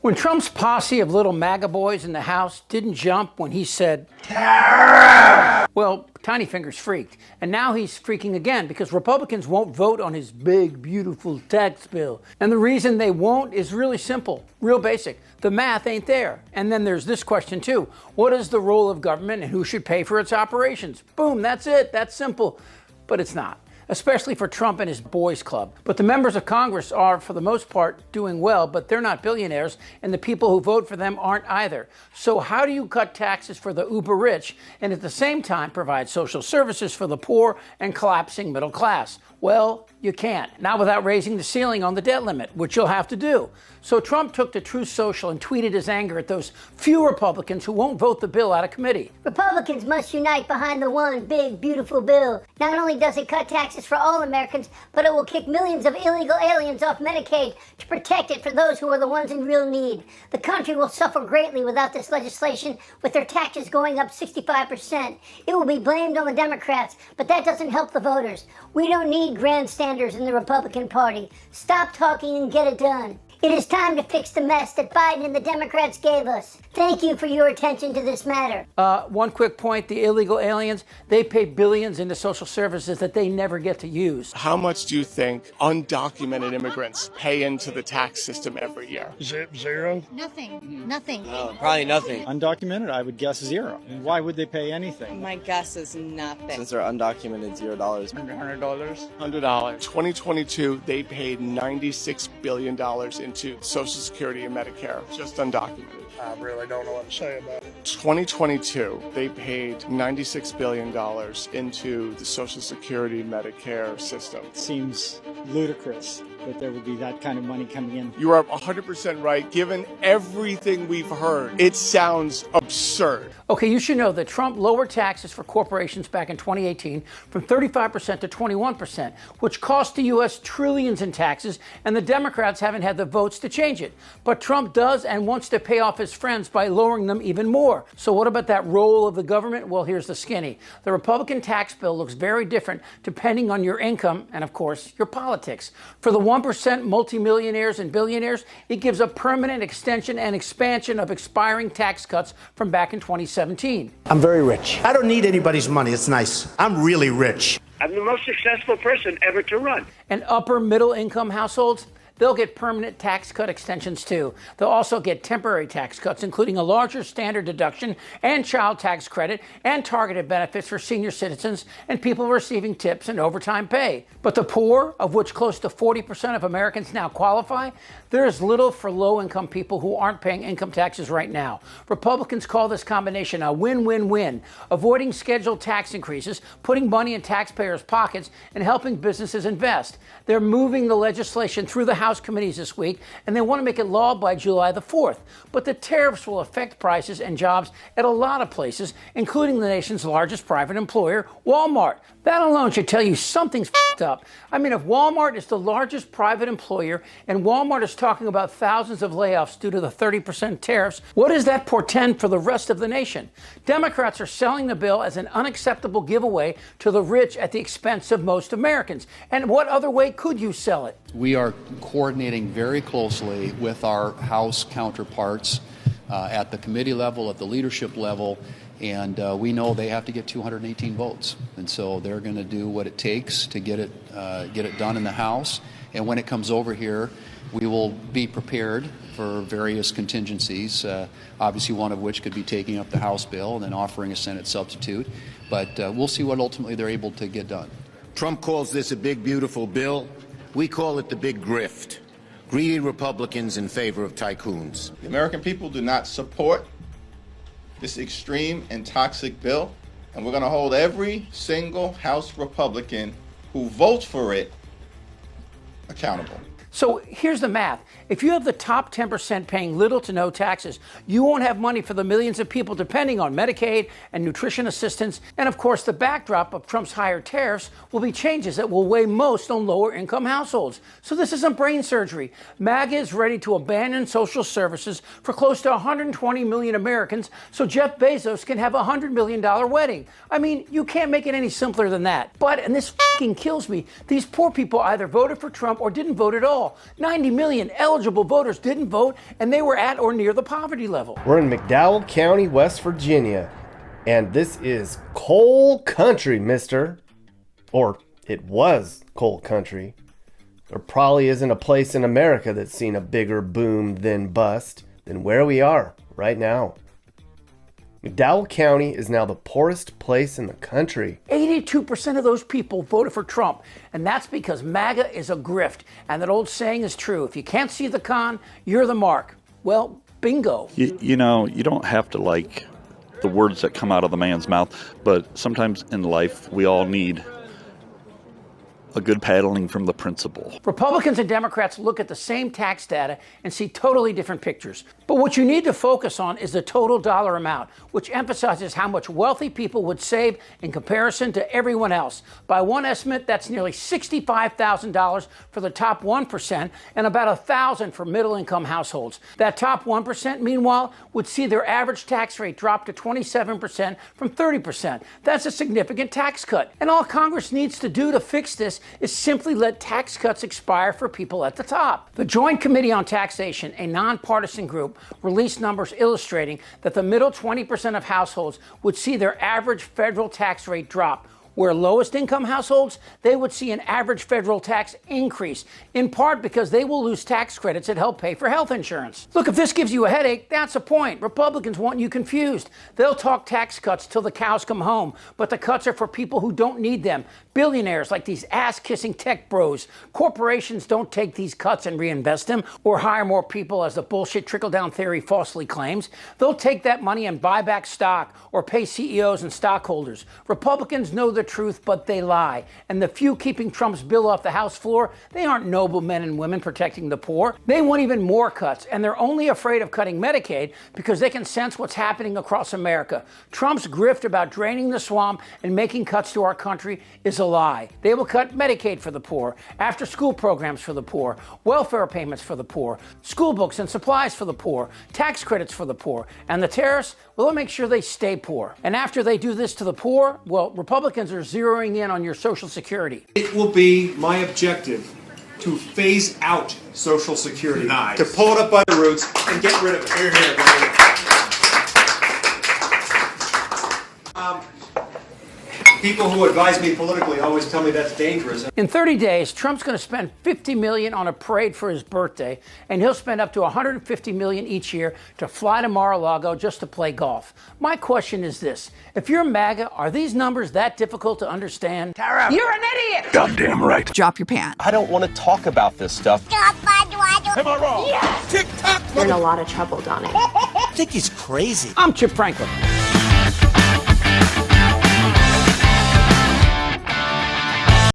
When Trump's posse of little MAGA boys in the House didn't jump when he said, well, Tiny Fingers freaked. And now he's freaking again because Republicans won't vote on his big, beautiful tax bill. And the reason they won't is really simple, real basic. The math ain't there. And then there's this question too. What is the role of government and who should pay for its operations? Boom, that's it. That's simple. But it's not, especially for Trump and his boys club. But the members of Congress are, for the most part, doing well, but they're not billionaires, and the people who vote for them aren't either. So how do you cut taxes for the uber rich and at the same time provide social services for the poor and collapsing middle class? Well, you can't. Not without raising the ceiling on the debt limit, which you'll have to do. So Trump took to Truth Social and tweeted his anger at those few Republicans who won't vote the bill out of committee. Republicans must unite behind the one big, beautiful bill. Not only does it cut taxes for all Americans, but it will kick millions of illegal aliens off Medicaid to protect it for those who are the ones in real need. The country will suffer greatly without this legislation, with their taxes going up 65%. It will be blamed on the Democrats, but that doesn't help the voters. We don't need grandstanders in the Republican Party. Stop talking and get it done. It is time to fix the mess that Biden and the Democrats gave us. Thank you for your attention to this matter. One quick point, the illegal aliens, they pay billions into social services that they never get to use. How much do you think undocumented immigrants pay into the tax system every year? Zero? Nothing. No, probably nothing. Undocumented, I would guess zero. And why would they pay anything? My guess is nothing. Since they're undocumented, $0. $100. $100. 2022, they paid $96 billion into Social Security and Medicare, just undocumented. I really don't know what to say about it. 2022, they paid $96 billion into the Social Security Medicare system. It seems ludicrous that there would be that kind of money coming in. You are 100% right. Given everything we've heard, it sounds absurd. Okay, you should know that Trump lowered taxes for corporations back in 2018 from 35% to 21%, which cost the U.S. trillions in taxes, and the Democrats haven't had the votes to change it. But Trump does and wants to pay off his friends by lowering them even more. So what about that role of the government? Well, here's the skinny. The Republican tax bill looks very different depending on your income and, of course, your politics. For the 1% multimillionaires and billionaires, it gives a permanent extension and expansion of expiring tax cuts from back in 2017. I'm very rich. I don't need anybody's money. It's nice. I'm really rich. I'm the most successful person ever to run. And upper middle income households, they'll get permanent tax cut extensions too. They'll also get temporary tax cuts, including a larger standard deduction and child tax credit and targeted benefits for senior citizens and people receiving tips and overtime pay. But the poor, of which close to 40% of Americans now qualify, there is little for low-income people who aren't paying income taxes right now. Republicans call this combination a win-win-win, avoiding scheduled tax increases, putting money in taxpayers' pockets, and helping businesses invest. They're moving the legislation through the House committees this week, and they want to make it law by July the 4th. But the tariffs will affect prices and jobs at a lot of places, including the nation's largest private employer, Walmart. That alone should tell you something's f***ed up. I mean, if Walmart is the largest private employer and Walmart is talking about thousands of layoffs due to the 30% tariffs, what does that portend for the rest of the nation? Democrats are selling the bill as an unacceptable giveaway to the rich at the expense of most Americans. And what other way could you sell it? We are coordinating very closely with our House counterparts at the committee level, at the leadership level, and we know they have to get 218 votes. And so they're going to do what it takes to get it done in the House. And when it comes over here, we will be prepared for various contingencies, obviously one of which could be taking up the House bill and then offering a Senate substitute. But we'll see what ultimately they're able to get done. Trump calls this a big, beautiful bill. We call it the big grift. Greedy Republicans in favor of tycoons. The American people do not support this extreme and toxic bill, and we're going to hold every single House Republican who votes for it accountable. So here's the math. If you have the top 10% paying little to no taxes, you won't have money for the millions of people depending on Medicaid and nutrition assistance. And of course, the backdrop of Trump's higher tariffs will be changes that will weigh most on lower income households. So this isn't brain surgery. MAGA is ready to abandon social services for close to 120 million Americans so Jeff Bezos can have a $100 million wedding. I mean, you can't make it any simpler than that. But, and this fucking kills me, these poor people either voted for Trump or didn't vote at all. all. 90 million eligible voters didn't vote, and they were at or near the poverty level. We're in McDowell County, West Virginia, and this is coal country, mister. Or it was coal country. There probably isn't a place in America that's seen a bigger boom than bust than where we are right now. McDowell County is now the poorest place in the country. 82% of those people voted for Trump, and that's because MAGA is a grift. And that old saying is true. If you can't see the con, you're the mark. Well, bingo. You know, you don't have to like the words that come out of the man's mouth, but sometimes in life we all need a good paddling from the principal. Republicans and Democrats look at the same tax data and see totally different pictures. But what you need to focus on is the total dollar amount, which emphasizes how much wealthy people would save in comparison to everyone else. By one estimate, that's nearly $65,000 for the top 1% and about $1,000 for middle-income households. That top 1%, meanwhile, would see their average tax rate drop to 27% from 30%. That's a significant tax cut. And all Congress needs to do to fix this is simply let tax cuts expire for people at the top. The Joint Committee on Taxation, a nonpartisan group, released numbers illustrating that the middle 20% of households would see their average federal tax rate drop, where lowest income households, they would see an average federal tax increase, in part because they will lose tax credits that help pay for health insurance. Look, if this gives you a headache, that's the point. Republicans want you confused. They'll talk tax cuts till the cows come home, but the cuts are for people who don't need them. Billionaires like these ass-kissing tech bros. Corporations don't take these cuts and reinvest them or hire more people, as the bullshit trickle-down theory falsely claims. They'll take that money and buy back stock or pay CEOs and stockholders. Republicans know the truth, but they lie. And the few keeping Trump's bill off the House floor, they aren't noble men and women protecting the poor. They want even more cuts, and they're only afraid of cutting Medicaid because they can sense what's happening across America. Trump's grift about draining the swamp and making cuts to our country is a lie. They will cut Medicaid for the poor, after-school programs for the poor, welfare payments for the poor, school books and supplies for the poor, tax credits for the poor, and the terrorists, well, they'll make sure they stay poor. And after they do this to the poor, well, Republicans are zeroing in on your Social Security. It will be my objective to phase out Social Security, to pull it up by the roots and get rid of it. Here, baby. People who advise me politically always tell me that's dangerous. In 30 days, Trump's going to spend $50 million on a parade for his birthday, and he'll spend up to $150 million each year to fly to Mar-a-Lago just to play golf. My question is this: if you're MAGA, are these numbers that difficult to understand? Tara, you're an idiot! Goddamn right. Drop your pants. I don't want to talk about this stuff. Am I wrong? Yes! Tick-tock! You're in a lot of trouble, Donnie. I think he's crazy. I'm Chip Franklin.